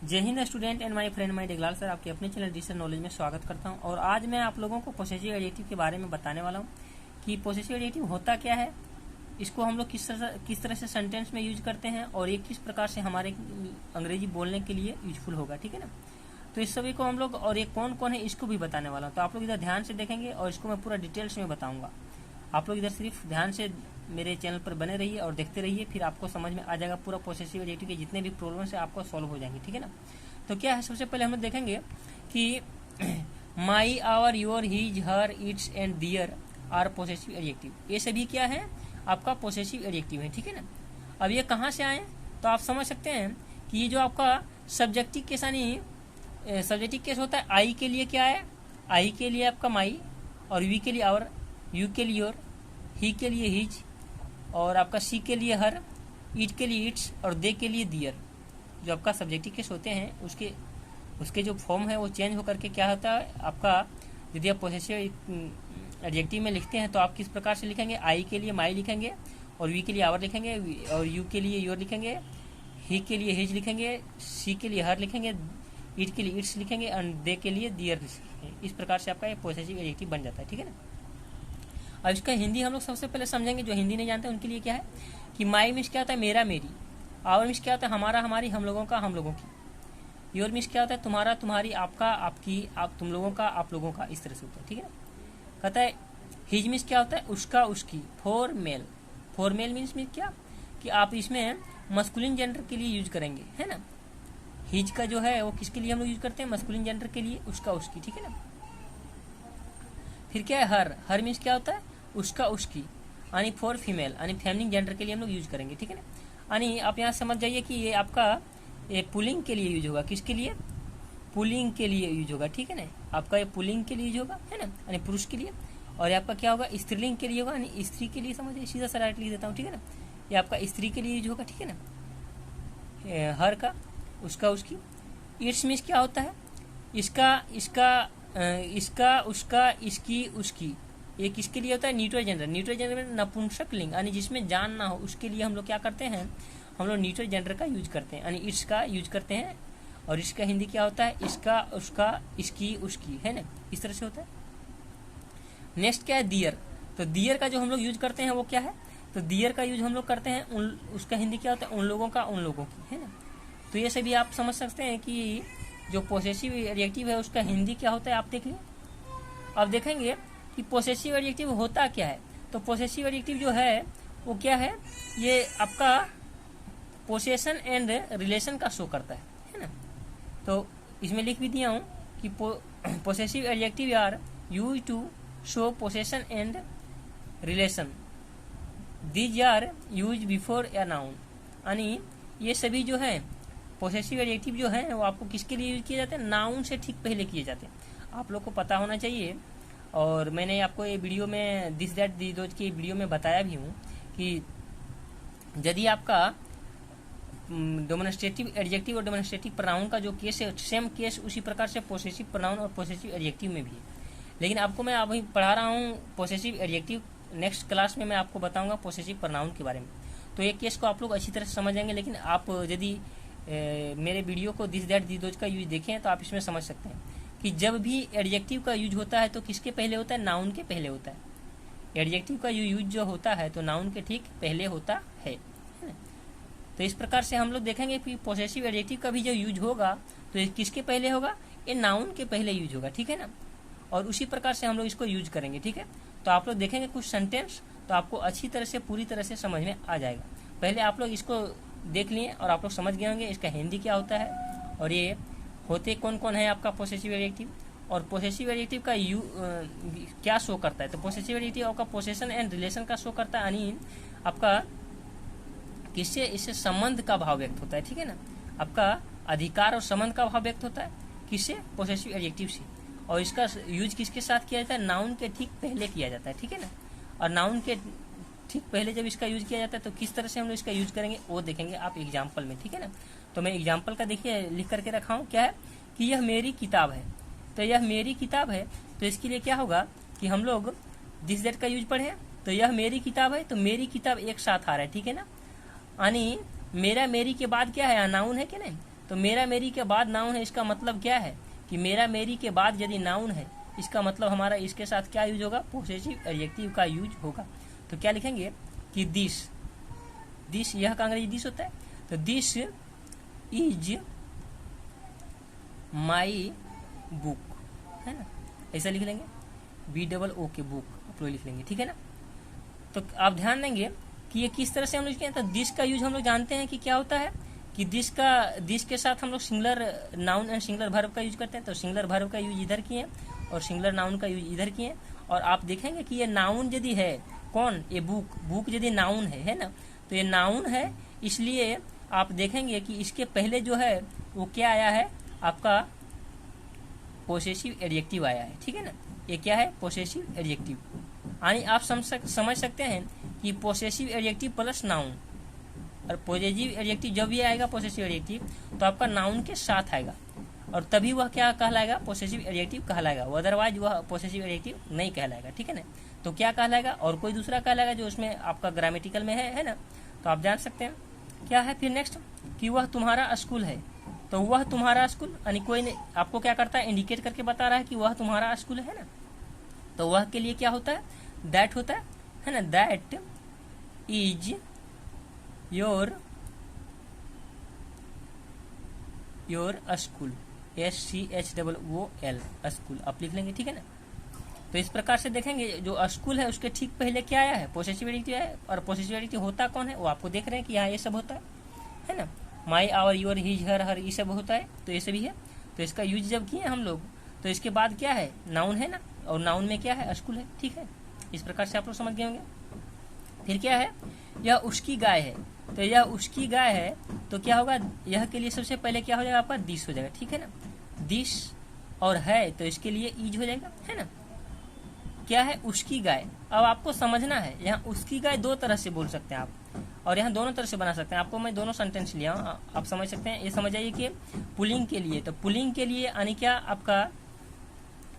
जय हिंद student and my friend my डेगलाल सर, आपके अपने चैनल डिजिटल नॉलेज में स्वागत करता हूं। और आज मैं आप लोगों को पोसेसिव एडजेक्टिव के बारे में बताने वाला हूं कि पोसेसिव एडजेक्टिव होता क्या है, इसको हम लोग किस तरह से सेंटेंस में यूज करते हैं और ये किस प्रकार से हमारे अंग्रेजी बोलने के लिए यूजफुल होगा। ठीक है ना, तो इस सभी को हम लोग और ये कौन कौन है इसको भी बताने वाला हूँ। तो आप लोग इधर ध्यान से देखेंगे और इसको मैं पूरा डिटेल्स में बताऊंगा। आप लोग इधर सिर्फ ध्यान से मेरे चैनल पर बने रहिए और देखते रहिए, फिर आपको समझ में आ जाएगा पूरा पोसेसिव एडजेक्टिव के जितने भी प्रॉब्लम्स है आपको सॉल्व हो जाएंगे। ठीक है ना, तो क्या है, सबसे पहले हम लोग देखेंगे कि my, our, your, his, her, its and their are possessive adjective. ये सभी क्या है, आपका पोसेसिव एडजेक्टिव है। ठीक है ना, अब ये कहाँ से आए, तो आप समझ सकते हैं कि ये जो आपका सब्जेक्टिव केस यानी सब्जेक्टिव केस होता है, आई के लिए क्या है, आई के लिए आपका माई, और वी के लिए आवर, यू के लिए योर, ही के लिए हिज, और आपका सी के लिए हर, इट के लिए इट्स, और दे के लिए दियर। जो आपका सब्जेक्टिव केस होते हैं उसके जो फॉर्म है वो चेंज होकर के क्या होता है आपका, यदि आप पोसेसिव एडजेक्टिव में लिखते हैं तो आप किस प्रकार से लिखेंगे, आई के लिए माई लिखेंगे, और वी के लिए आवर लिखेंगे, और यू के लिए योर लिखेंगे, ही के लिए हिज लिखेंगे, सी के लिए हर लिखेंगे, इट के लिए इट्स लिखेंगे, एंड दे के लिए दियर लिखेंगे। इस प्रकार से आपका ये पोसेसिव एडजेक्टिव बन जाता है। ठीक है ना, अब इसका हिंदी हम लोग सबसे पहले समझेंगे। जो हिंदी नहीं जानते उनके लिए क्या है कि माई मीन्स क्या होता है, मेरा मेरी, आवर मीन्स क्या होता है, हमारा हमारी, हम लोगों का हम लोगों की, योर मीन्स क्या होता है, तुम्हारा तुम्हारी, आपका आपकी, आप तुम लोगों का आप लोगों का, इस तरह से होता है। ठीक है ना, कहता है हिज मीन्स क्या होता है, उसका उसकी, for male, for male means क्या कि आप इसमें मस्कुलिन जेंडर के लिए यूज करेंगे, है ना। हिज का जो है वो किसके लिए हम लोग यूज करते हैं, मस्कुलिन जेंडर के लिए, उसका उसकी। ठीक है ना, फिर क्या है हर, हर मीन्स क्या होता है, उसका उसकी, यानी फॉर फीमेल यानी फेमिनिन जेंडर के लिए हम लोग यूज करेंगे। ठीक है ना, यानी आप यहाँ समझ जाइए कि ये आपका ये पुलिंग के लिए यूज होगा, किसके लिए, पुलिंग के लिए यूज होगा। ठीक है ना, आपका ये पुलिंग के लिए यूज होगा, है ना, यानी पुरुष के लिए। और ये आपका क्या होगा, स्त्रीलिंग के लिए होगा, यानी स्त्री के लिए। समझिए, सीधा सा राइट लिख देता हूँ। ठीक है ना, ये आपका स्त्री के लिए यूज होगा। ठीक है ना, हर का, उसका उसकी। इट्स मीन्स क्या होता है, इसका इसका उसका, इसकी उसकी। ये किसके लिए होता है, न्यूट्रल जेंडर, न्यूट्रल जेंडर में नपुंसक लिंग यानी जिसमें जान ना हो उसके लिए हम लोग क्या करते हैं, हम लोग न्यूट्रल जेंडर का यूज करते हैं, यानी इट्स का यूज करते हैं। और इसका हिंदी क्या होता है, इसका उसका, इसकी उसकी, है ना, इस तरह से होता है। नेक्स्ट क्या है, दियर। तो दियर का जो हम लोग यूज करते हैं वो क्या है, तो दियर का यूज हम लोग करते हैं उसका हिंदी क्या होता है, उन लोगों का, उन लोगों की, है ना। तो ये सभी आप समझ सकते हैं कि जो पोसेसिव एडजेक्टिव है उसका हिंदी क्या होता है, आप देख लें। अब देखेंगे कि पोसेसिव एडजेक्टिव होता क्या है। तो पोसेसिव एडजेक्टिव जो है वो क्या है, ये आपका पोसेशन एंड रिलेशन का शो करता है ना। तो इसमें लिख भी दिया हूँ कि possessive adjective are use to show possession and relation, these are use before a noun. यानी ये सभी जो है पोसेसिव एडजेक्टिव जो है वो आपको किसके लिए यूज किए जाते हैं, नाउन से ठीक पहले किए जाते हैं। आप लोग को पता होना चाहिए, और मैंने आपको ये वीडियो में दिस दैट दी दोज की वीडियो में बताया भी हूँ कि यदि आपका डेमोन्स्ट्रेटिव एडजेक्टिव और डेमोन्स्ट्रेटिव प्रोनाउन का जो केस है, सेम केस उसी प्रकार से पोसेसिव प्रोनाउन और पोसेसिव एडजेक्टिव में भी है। लेकिन आपको मैं अभी पढ़ा रहा हूँ पोसेसिव एडजेक्टिव, नेक्स्ट क्लास में मैं आपको बताऊंगा पोसेसिव प्रोनाउन के बारे में। तो ये केस को आप लोग अच्छी तरह से समझेंगे। लेकिन आप यदि मेरे वीडियो को दिस दैट दी दोज का यूज देखें तो आप इसमें समझ सकते हैं कि जब भी एडजेक्टिव का यूज होता है तो किसके पहले होता है, नाउन के पहले होता है। एडजेक्टिव का यूज जो होता है तो नाउन के ठीक पहले होता है। तो इस प्रकार से हम लोग देखेंगे कि पोसेसिव एडजेक्टिव का भी जो यूज होगा तो ये किसके पहले होगा, ये नाउन के पहले यूज होगा। ठीक है ना, और उसी प्रकार से हम लोग इसको यूज करेंगे। ठीक है, तो आप लोग देखेंगे कुछ सेंटेंस तो आपको अच्छी तरह से पूरी तरह से समझ में आ जाएगा। पहले आप लोग इसको देख लिए और आप लोग समझ गए होंगे इसका हिंदी क्या होता है और ये होते कौन कौन है आपका पोसेसिव एडजेक्टिव, और पोसेसिव एडजेक्टिव का क्या शो करता है। तो पोसेसिव एडजेक्टिव आपका पोसेशन एंड रिलेशन का शो करता है, यानी आपका किससे, इससे संबंध का भाव व्यक्त होता है। ठीक है ना, आपका अधिकार और संबंध का भाव व्यक्त होता है किससे, पोसेसिव एडजेक्टिव से। और इसका यूज किसके साथ किया जाता है, नाउन के ठीक पहले किया जाता है। ठीक है ना, और नाउन के ठीक पहले जब इसका यूज किया जाता है तो किस तरह से हम लोग इसका यूज करेंगे वो देखेंगे आप एग्जाम्पल में। ठीक है ना, तो मैं एग्जाम्पल का देखिए लिख करके रखा हूँ, क्या है कि यह मेरी किताब है। तो यह मेरी किताब है, तो इसके लिए क्या होगा कि हम लोग दिस दैट का यूज पढ़े, तो यह मेरी किताब है, तो मेरी किताब एक साथ आ रहा है। ठीक है ना, यानी मेरा मेरी के बाद क्या है, नाउन है कि नहीं, तो मेरा मेरी के बाद नाउन है, इसका मतलब क्या है कि मेरा मेरी के बाद यदि नाउन है, इसका मतलब हमारा इसके साथ क्या यूज होगा, पोसेसिव एडजेक्टिव का यूज होगा। तो क्या लिखेंगे कि दिस, दिस यह का अंग्रेजी दिस होता है, तो दिस इज माई बुक, है ना, ऐसा लिख लेंगे, BOO के बुक आप लोग लिख लेंगे, ठीक है ना। तो आप ध्यान देंगे कि ये किस तरह से हम लोग किए, तो दिस का यूज हम लोग जानते हैं कि क्या होता है कि दिस के साथ हम लोग singular noun and singular verb का यूज करते हैं। तो सिंगुलर वर्ब का यूज इधर किए और सिंगुलर नाउन का यूज इधर किए। और आप देखेंगे कि ये नाउन यदि है, कौन, ये बुक, बुक यदि नाउन है ना, तो ये नाउन है, इसलिए आप देखेंगे कि इसके पहले जो है वो क्या आया है, आपका पोसेसिव एडजेक्टिव आया है, ठीक है ना। ये क्या है, पोसेसिव एडजेक्टिव। यानी आप समझ सकते हैं कि पोसेसिव एडजेक्टिव प्लस नाउन, और पॉजिटिव एडजेक्टिव जब ये आएगा पोसेसिव एडजेक्टिव तो आपका नाउन के साथ आएगा, और तभी वह क्या कहलाएगा, पोसेसिव एडजेक्टिव कहलाएगा। अदरवाइज वह पोसेसिव एडजेक्टिव नहीं कहलाएगा, ठीक है ना। तो क्या कहलाएगा, और कोई दूसरा कहलाएगा जो उसमें आपका ग्रामेटिकल में है ना। तो आप जान सकते हैं क्या है। फिर नेक्स्ट कि वह तुम्हारा स्कूल है, तो वह तुम्हारा स्कूल, यानी कोई आपको क्या करता है, इंडिकेट करके बता रहा है कि वह तुम्हारा स्कूल है ना। तो वह के लिए क्या होता है, दैट होता है ना, that is your school, SCHOOL school आप लिख लेंगे, ठीक है ना। तो इस प्रकार से देखेंगे जो स्कूल है उसके ठीक पहले क्या आया है, पोसेसिव एडजेक्टिव है। और पोसेसिव एडजेक्टिव होता कौन है, वो आपको देख रहे हैं कि यहाँ ये सब होता है ना, माई, आवर, योर, हिज, हर, ये सब होता है। तो ये सभी है, तो इसका यूज जब किए हम लोग तो इसके बाद क्या है, नाउन है ना, और नाउन में क्या है, स्कूल है, ठीक है। इस प्रकार से आप लोग समझ गए होंगे। फिर क्या है, यह उसकी गाय है, तो यह उसकी गाय है, तो क्या होगा, यह के लिए सबसे पहले क्या हो जाएगा, आपका दिस हो जाएगा, ठीक है ना। दिस और है तो इसके लिए ईज हो जाएगा, है ना। क्या है, उसकी गाय। अब आपको समझना है, यहाँ उसकी गाय दो तरह से बोल सकते हैं आप, और यहाँ दोनों तरह से बना सकते हैं। आपको मैं दोनों सेंटेंस लिया हूँ, आप समझ सकते हैं। ये समझ आइए कि पुलिंग के लिए, तो पुलिंग के लिए यानी क्या, आपका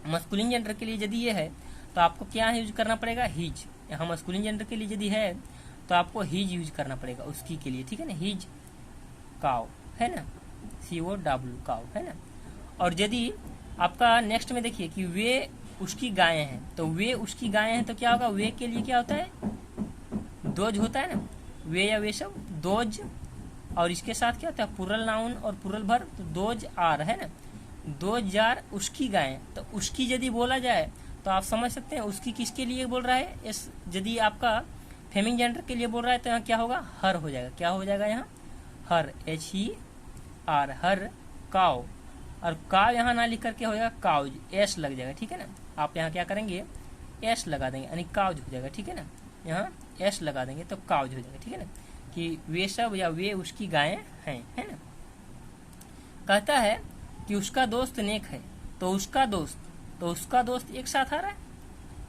मस्कुलिन जेंडर के लिए यदि ये है तो आपको क्या यूज करना पड़ेगा, हिज। यहाँ मस्कुलिन जेंडर के लिए यदि है तो आपको हिज यूज करना पड़ेगा उसकी के लिए, ठीक है ना। हिज काव है ना, COW काव है ना। और यदि आपका नेक्स्ट में देखिए कि वे उसकी गायें हैं, तो वे उसकी गायें हैं, तो क्या होगा, वे के लिए क्या होता है, दोज होता है ना, वे या वे सब दोज, और इसके साथ क्या होता है, प्लूरल नाउन और प्लूरल वर्ब, तो दोज आर है ना, दोज आर उसकी गायें। तो उसकी यदि बोला जाए तो आप समझ सकते हैं उसकी किसके लिए बोल रहा है, इस यदि आपका फेमिनिन जेंडर के लिए बोल रहा है तो यहाँ क्या होगा, हर हो जाएगा। क्या हो जाएगा यहाँ, हर, HER, हर काव, और काव यहाँ ना लिख करके हो जाएगा काउज, S लग जाएगा, ठीक है ना। आप यहाँ क्या करेंगे, S लगा देंगे, यानी काउज हो जाएगा, ठीक है ना। यहाँ S लगा देंगे तो काउज हो जाएगा, ठीक है ना, कि वे सब या वे उसकी गायें हैं, है ना। कहता है कि उसका दोस्त नेक है, तो उसका दोस्त एक साथ आ रहा है।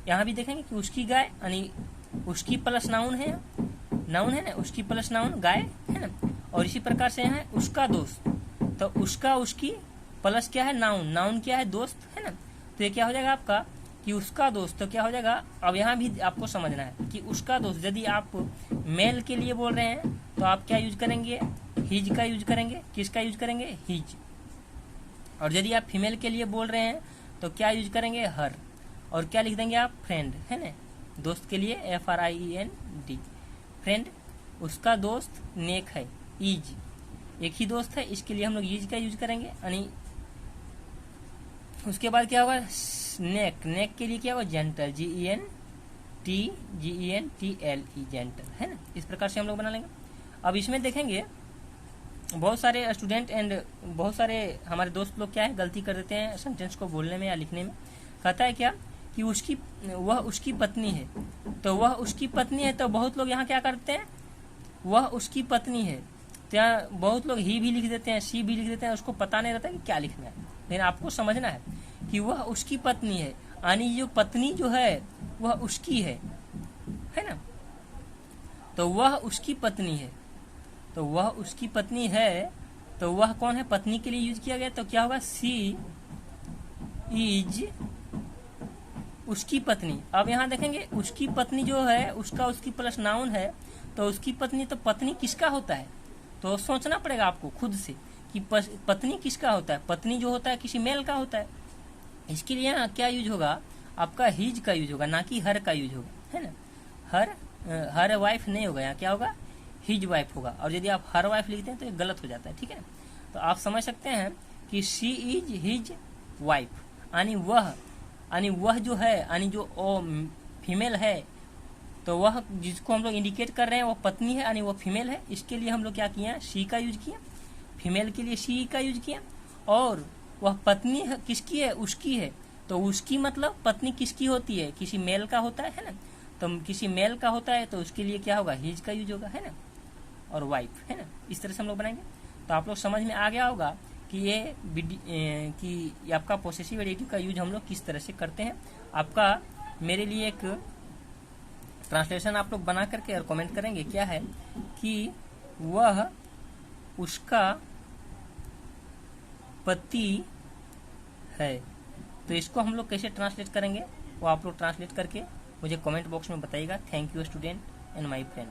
यहाँ भी देखेंगे कि उसकी गाय, यानी उसकी प्लस नाउन है ना, उसकी प्लस नाउन गाय है ना। और इसी प्रकार से यहाँ है उसका दोस्त, तो उसका, उसकी प्लस क्या है, नाउन क्या है, दोस्त है ना। तो ये क्या हो जाएगा आपका कि उसका दोस्त, तो क्या हो जाएगा, अब यहाँ भी आपको समझना है कि उसका दोस्त यदि आप मेल के लिए बोल रहे हैं तो आप क्या यूज करेंगे, हिज का यूज करेंगे। किसका यूज करेंगे, हिज। और यदि आप फीमेल के लिए बोल रहे हैं तो क्या यूज करेंगे, हर। और क्या लिख देंगे आप, फ्रेंड है ना, दोस्त के लिए FRIEND, फ्रेंड। उसका दोस्त नेक है, ईज, एक ही दोस्त है, इसके लिए हम लोग ईज का यूज करेंगे, यानी उसके बाद क्या होगा, नेक के लिए क्या होगा, जेंटल, GENTLE, जेंटल है ना। इस प्रकार से हम लोग बना लेंगे। अब इसमें देखेंगे बहुत सारे स्टूडेंट एंड बहुत सारे हमारे दोस्त लोग क्या है, गलती कर देते हैं सेंटेंस को बोलने में या लिखने में। कहता है क्या कि वह उसकी पत्नी है, तो वह उसकी पत्नी है, तो बहुत लोग यहाँ क्या करते हैं, वह उसकी पत्नी है, तो यहाँ बहुत लोग ही भी लिख देते हैं, सी भी लिख देते हैं, उसको पता नहीं रहता कि क्या लिखना है। लेकिन आपको समझना है कि वह उसकी पत्नी है, यानी जो पत्नी जो है वह उसकी है ना। तो वह उसकी पत्नी है, तो वह उसकी पत्नी है, तो वह कौन है, पत्नी के लिए यूज किया गया। तो क्या होगा, सी इज उसकी पत्नी। अब यहाँ देखेंगे उसकी पत्नी जो है, उसकी प्लस नाउन है, तो उसकी पत्नी, तो पत्नी किसका होता है, तो सोचना पड़ेगा आपको खुद से कि पत्नी किसका होता है, पत्नी जो होता है किसी मेल का होता है। इसके लिए यहाँ क्या यूज होगा, आपका हिज का यूज होगा, ना कि हर का यूज होगा, है ना। हर वाइफ नहीं होगा, यहाँ क्या होगा, हिज वाइफ होगा। और यदि आप हर वाइफ लिखते हैं तो ये गलत हो जाता है, ठीक है। तो आप समझ सकते हैं कि शी इज हिज वाइफ, यानी वह जो है, यानी जो फीमेल है, तो वह जिसको हम लोग इंडिकेट कर रहे हैं वो पत्नी है, यानी वो फीमेल है। इसके लिए हम लोग क्या किया, शी का यूज किया, फीमेल के लिए शी का यूज किया। और वह पत्नी है किसकी है, उसकी है, तो उसकी मतलब पत्नी किसकी होती है, किसी मेल का होता है ना। तो किसी मेल का होता है तो उसके लिए क्या होगा, हिज का यूज होगा, है ना, और वाइफ, है ना। इस तरह से हम लोग बनाएंगे। तो आप लोग समझ में आ गया होगा कि ये आपका पोसेसिव एडिटिव का यूज हम लोग किस तरह से करते हैं। आपका मेरे लिए एक ट्रांसलेशन आप लोग बना करके और कमेंट करेंगे, क्या है कि वह उसका पति है। तो इसको हम लोग कैसे ट्रांसलेट करेंगे वो आप लोग ट्रांसलेट करके मुझे कमेंट बॉक्स में बताइएगा। Thank you student and my friend.